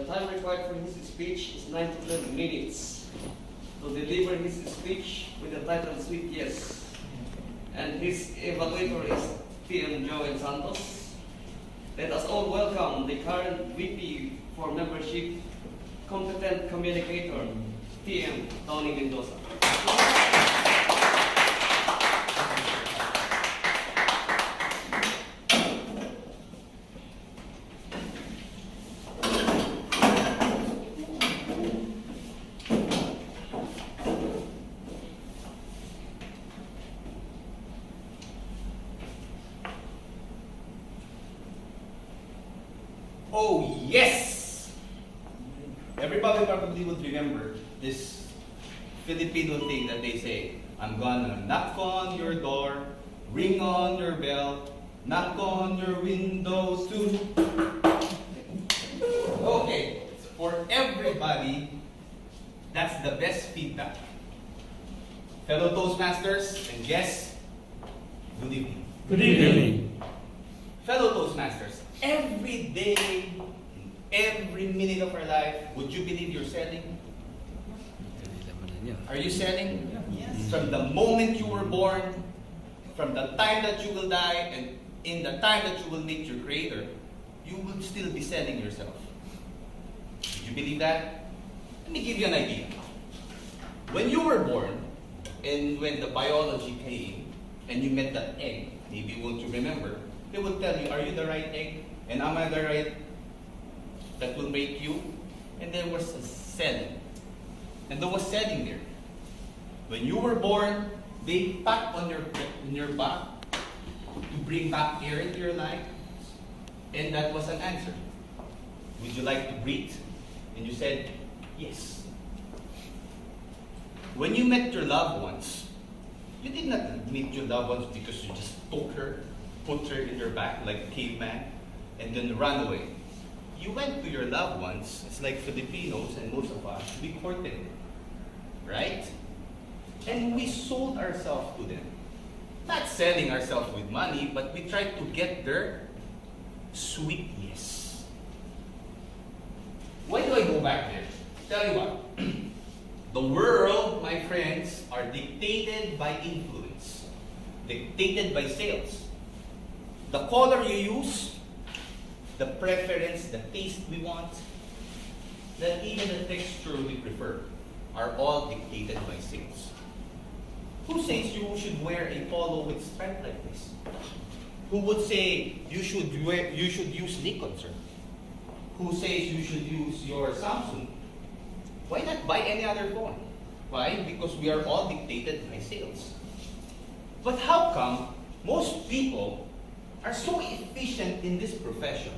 time required for his speech is 9 to 12 minutes to deliver his speech with the title Sweet Yes. And his evaluator is TM Joel Santos. Let us all welcome the current VP for Membership, Competent Communicator, TM Tony Mendoza. Oh, yes! Everybody probably would remember this Filipino thing that they say, I'm gonna knock on your door, ring on your bell, knock on your windows too. Okay, for everybody, that's the best feedback. Fellow Toastmasters and guests, good evening. Good evening. Fellow Toastmasters, every day, every minute of our life, would you believe you're selling? Are you selling? Yes. From the moment you were born, from the time that you will die, and in the time that you will meet your Creator, you will still be selling yourself. Do you believe that? Let me give you an idea. When you were born, and when the biology came, and you met that egg, maybe won't you remember, they will tell you, are you the right egg? And am I the right that will make you? And there was a selling. And there was selling there. When you were born, they tapped on your back to bring back air into your life. And that was an answer. Would you like to breathe? And you said, yes. When you met your loved ones, you did not meet your loved ones because you just took her, put her in your back like a caveman, and then run away. You went to your loved ones, it's like Filipinos and most of us, we courted them, right? And we sold ourselves to them. Not selling ourselves with money, but we tried to get their sweet yes. Why do I go back there? Tell you what, the world, my friends, are dictated by influence, dictated by sales. The color you use, the preference, the taste we want, that even the texture we prefer, are all dictated by sales. Who says you should wear a polo with stripe like this? Who would say you should use Nikon, sir? Who says you should use your Samsung? Why not buy any other phone? Why? Because we are all dictated by sales. But how come most people are so efficient in this profession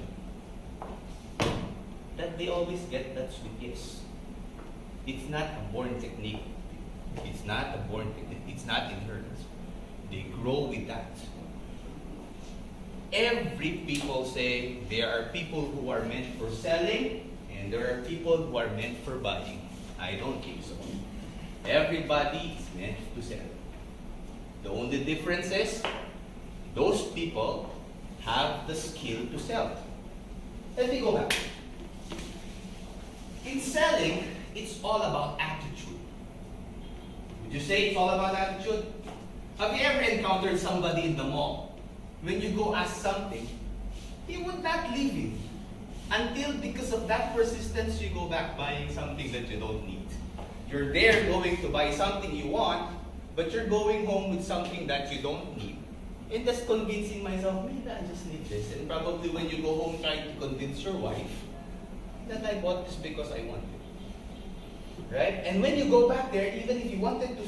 that they always get that sweet yes? It's not a born technique. It's not a born technique. It's not inherent. They grow with that. Every people say there are people who are meant for selling and there are people who are meant for buying. I don't think so. Everybody is meant to sell. The only difference is those people have the skill to sell. Let me go back. In selling, it's all about attitude. Would you say it's all about attitude? Have you ever encountered somebody in the mall? When you go ask something, he would not leave you until, because of that persistence, you go back buying something that you don't need. You're there going to buy something you want, but you're going home with something that you don't need. And just convincing myself, maybe I just need this. And probably when you go home trying to convince your wife that I bought this because I want it. Right? And when you go back there, even if you wanted to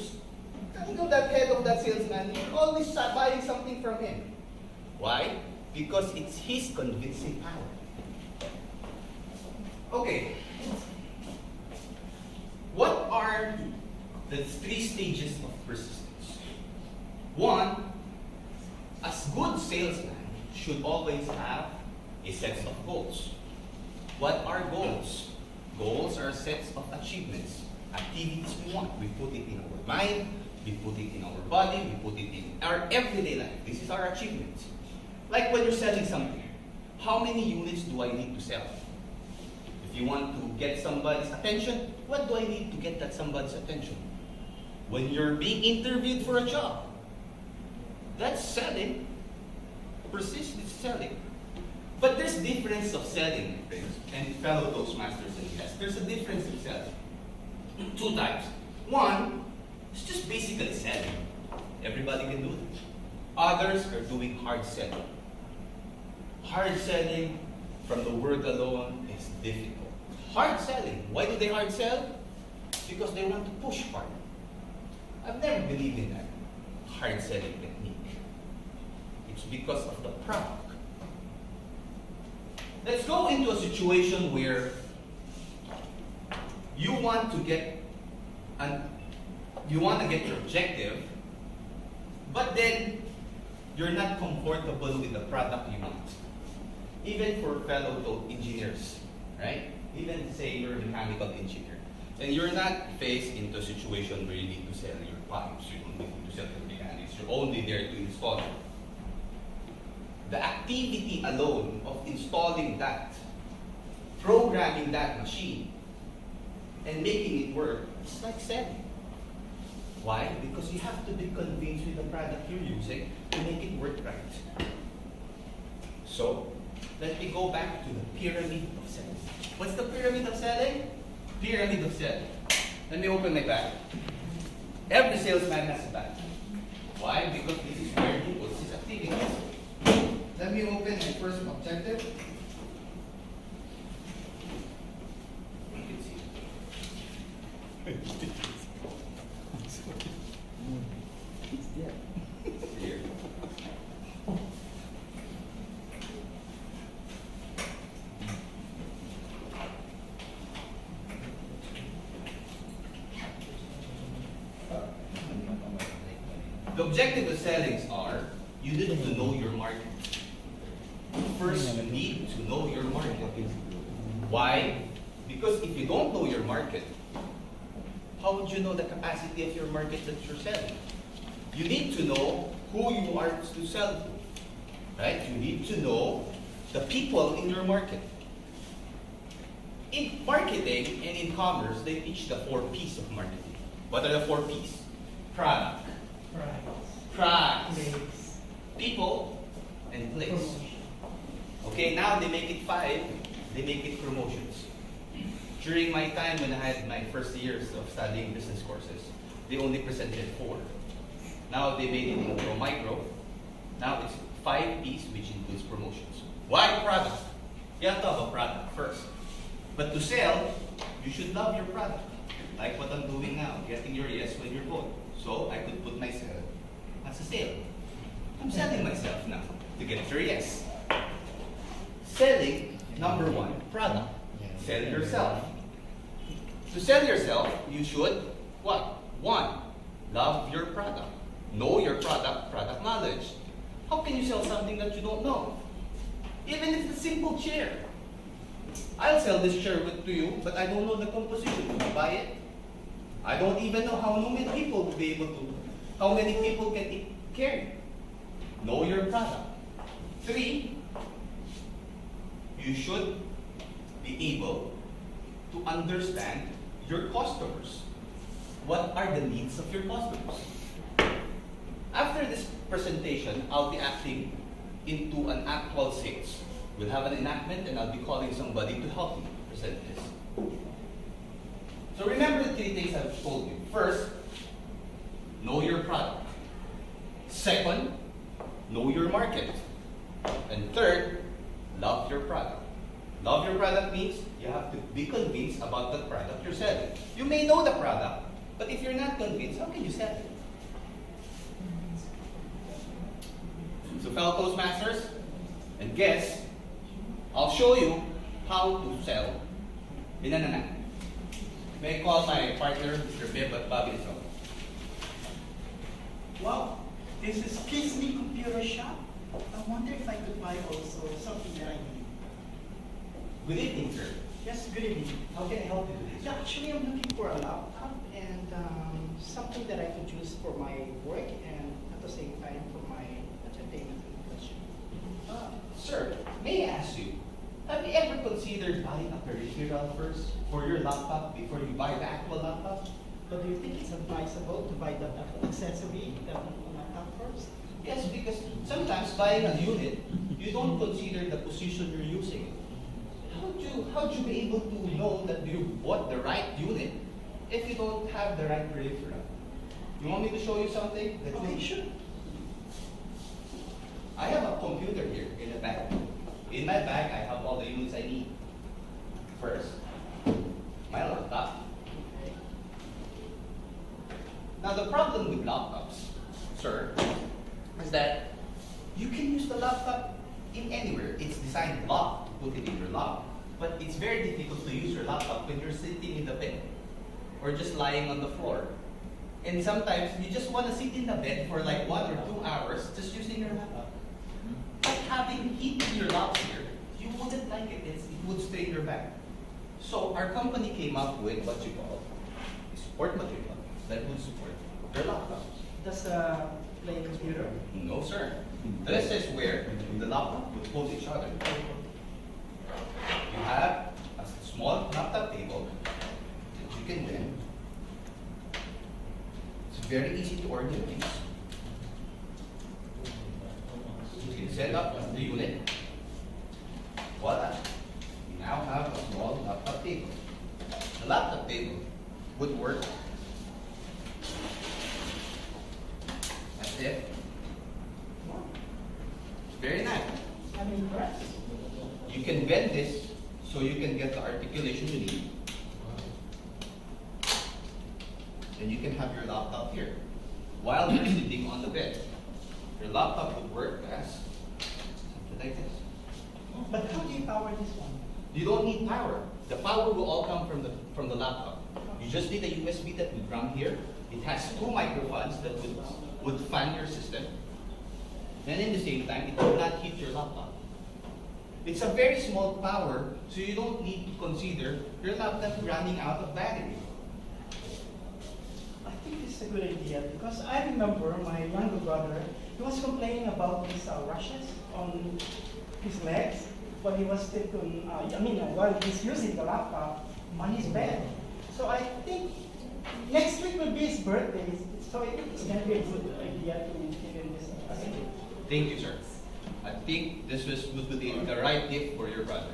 that head of that salesman, you're always buying something from him. Why? Because it's his convincing power. Okay. What are the 3 stages of persistence? 1, a good salesman should always have a set of goals. What are goals? Goals are sets of achievements, activities we want. We put it in our mind, we put it in our body, we put it in our everyday life. This is our achievement. Like when you're selling something, how many units do I need to sell? If You want to get somebody's attention? What do I need to get that somebody's attention? When you're being interviewed for a job, that's selling. Persistent selling. But there's difference of selling, friends, and fellow Toastmasters and guests. There's a difference in selling. Two types. One, it's just basically selling. Everybody can do it. Others are doing hard selling. Hard selling from the word alone is difficult. Hard selling. Why do they hard sell? Because they want to push hard. I've never believed in that hard selling technique. It's because of the product. Let's go into a situation where you want to get your objective, but then you're not comfortable with the product you want. Even for fellow engineers, right? Even say you're a mechanical engineer, and you're not faced into a situation where you need to sell your pipes, you don't need to sell the mechanics, you're only there to install it. The activity alone of installing that, programming that machine, and making it work, it's like selling. Why? Because you have to be convinced with the product you're using to make it work right. So, let me go back to the pyramid of selling. What's the pyramid of selling? Pyramid of selling. Let me open my bag. Every salesman has a bag. Why? Because this is where he puts his activities. Let me open my first objective. You can see. It's there. Here. The objective of sellings are, you need to know your market. First, you need to know your market. Why? Because if you don't know your market, how would you know the capacity of your market that you're selling? You need to know who you are to sell to, right? You need to know the people in your market. In marketing and in commerce, they teach the 4 P's of marketing. What are the 4 P's? Product, price, people, and place. Promotion. Okay, now they make it 5, they make it promotions. During my time when I had my first years of studying business courses, they only presented 4. Now they made it into a micro. Now it's 5 P's, which includes promotions. Why product? You have to have a product first. But to sell, you should love your product. Like what I'm doing now, getting your yes when you're vote. So I could put myself as a sale. I'm selling myself now to get your yes. Selling, number 1, product. Sell yourself. To sell yourself, you should, what? 1, love your product. Know your product, product knowledge. How can you sell something that you don't know? Even if it's a simple chair. I'll sell this chair to you, but I don't know the composition. Will you buy it? I don't even know how many people will be able to, how many people can it carry. Know your product. 3, you should be able to understand your customers. What are the needs of your customers? After this presentation, I'll be acting into an actual sales. We'll have an enactment and I'll be calling somebody to help me present this. So remember the 3 things I've told you. First, know your product. Second, know your market. And third, love your product. Love your product means you have to be convinced about the product you're selling. You may know the product, but if you're not convinced, how can you sell it? So fellow Toastmasters and guests, I'll show you how to sell in an enactment. May I call my partner, Mr. Bib at Bobby Israel. Wow, this is Kisney Computer Shop. I wonder if I could buy also something that I need. Good evening, sir. Yes, good evening. How can I help you with this? Yeah, actually, I'm looking for a laptop and something that I could use for my work and at the same time for my entertainment and pleasure. Sir, may I ask you, have you ever considered consider buying a peripheral first for your laptop before you buy the actual laptop? But do you think it's advisable to buy the accessory, the laptop first? Yes, because sometimes buying a unit, you don't consider the position you're using. How'd you be able to know that you bought the right unit if you don't have the right peripheral? You want me to show you something? Okay, sure. I have a computer here in a bag. In my bag, I have all the units I need. First, my laptop. Now the problem with laptops, sir, is that you can use the laptop in anywhere. It's designed locked to put it in your lap. But it's very difficult to use your laptop when you're sitting in the bed or just lying on the floor. And sometimes you just want to sit in the bed for like 1 or 2 hours just using your laptop. But having heat in your lap here, you wouldn't like it. It would strain your back. So our company came up with what you call a support material that would support your laptops. Does play a computer? No, sir. This is where the laptop would hold each other. You have a small laptop table that you can bend. It's very easy to organize. You can set up the unit. Voila. You now have a small laptop table. The laptop table would work as if. Very nice. I'm impressed. You can bend this so you can get the articulation you need. And you can have your laptop here while you're sitting on the bed. Your laptop would work as something like this. But how do you power this one? You don't need power. The power will all come from the laptop. You just need a USB that would run here. It has 2 microphones that would fan your system. And in the same time, it will not heat your laptop. It's a very small power, so you don't need to consider your laptop running out of battery. I think this is a good idea because I remember my younger brother, he was complaining about these rashes on his legs while he was sitting, while he's using the laptop on his bed. So I think next week will be his birthday, so I think it's going to be a good idea to give him this facility. Thank you, sir. I think this would be the right gift for your brother.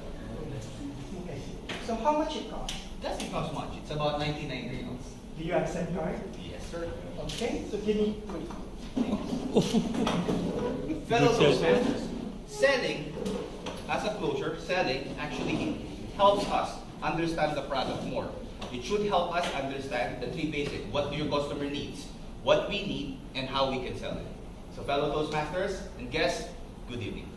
Okay. So how much it costs? Doesn't cost much. It's about 99 reals. Do you accept card? Yes, sir. Okay, so give me 3. Fellow Toastmasters, selling, as a closure, selling actually helps us understand the product more. It should help us understand the 3 basics. What do your customer needs, what we need, and how we can sell it. So fellow Toastmasters and guests, good evening.